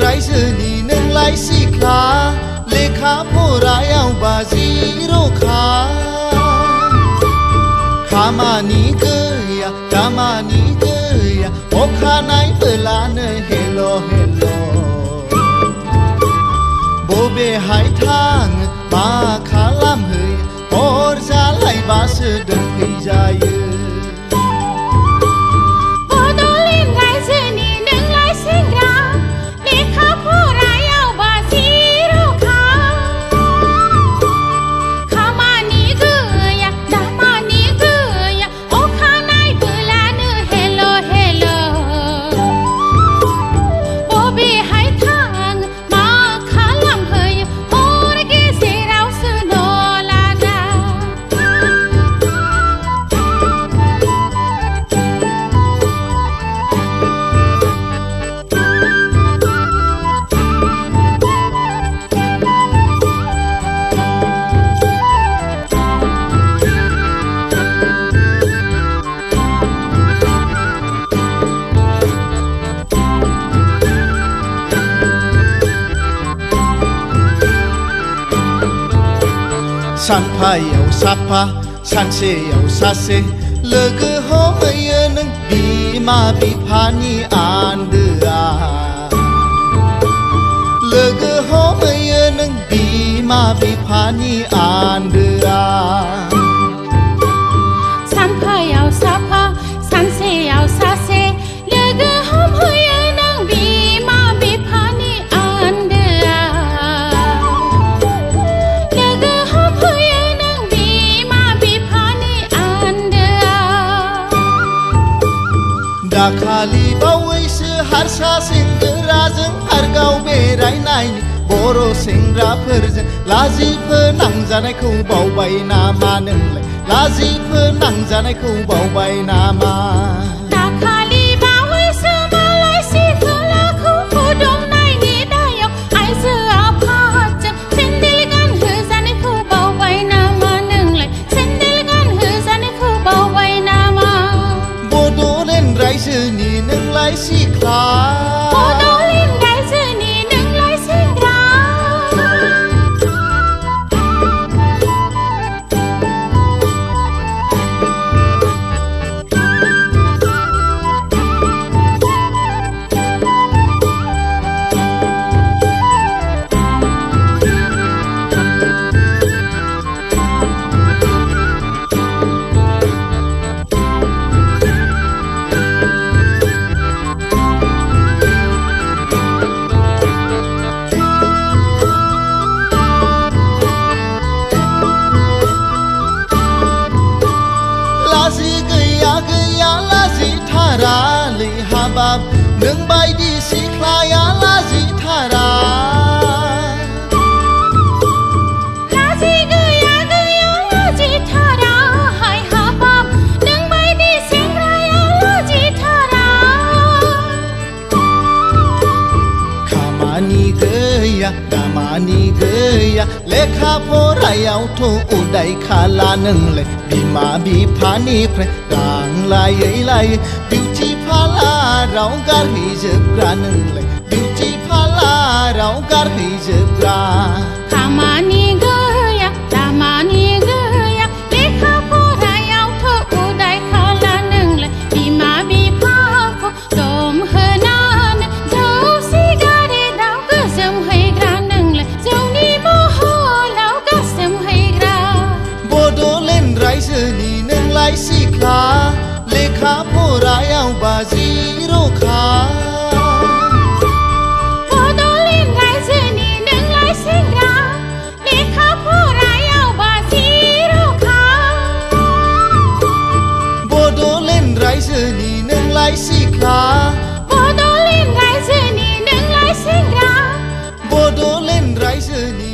रायजोनि नोंलाय सिख्ला लेखा फरायाव बाजिर'खा खामानि गैया दामानि गैया अखानायबोलानो हेल' हेल' बबेहाय थाङो मा खालामहैयो हर जालायबासो दोनहैजायो सानफायाव साफा सानसेयाव सासे लोगो हमहैयो नों बिमा बिफानि आन्दोआ लोगो हमहैयो नों बिमा बिफानि आन्दोआ सानफायाव साफा सानसेयाव सासे लोगो हमहैयो नों बिमा बिफानि आन्दोआ लोगो हमहैयो नों बिमा बिफानि आन्दोआ दाखालि बावैसो हारसा सेंग्राजों हारगाव बेरायनायनि बर' सेंग्राफोरजों लाजि फोनांजानायखौ बावबाय नामा नोंलाय लाजि फोनांजानायखौ बावबाय नामा दाखालि बावैसो मालाय सिख्लाखौ फुदुंनायनि दायाव आइजो आफादजों सेन्देल गानहोजानायखौ बावबाय नामा नोंलाय सेन्देल गानहोजानायखौ बावबाय नामा बड'लेण्ड रायजोनि नोंलाय सिख्ला बड'लेण्ड रायजोनि नोंलाय सेंग्रा लाजिथारालै हाबाब नों बायदि सिख्लाया लाजिथारा लाजि गैया गैया लाजिथारा हाय हाबाब नों बायदि सेंग्राया लाजिथारा खामानि गैया दामानि गैया लेखा फरायावथ' उदाय खाला नोंलाय बिमा बिफानिफ्राय रां लायै लायै बिउटि पार्लाराव गारहैजोबग्रा नोंलाय बिउटि पार्लाराव गारहैजोबग्रा खामानि गैया दामानि गैया लेखा फरायावथ' उदाय खाला नोंलाय बिमा बिफाखौ दम होनानै जौ सिगारेटआव गोजोमहैग्रा नोंलाय जौनि महलाव गोसोमहैग्रा बड'लेण्ड रायजोनि नोंलाय सिख्ला लेखा फरायाव बाजिर'खा बड'लेण्ड रायजोनि नोंलाय सेंग्रा लेखा फरायाव बाजिर'खा बड'लेण्ड रायजोनि नोंलाय सिख्ला बड'लेण्ड रायजोनि नोंलाय सेंग्रा बड'लेण्ड रायजोनि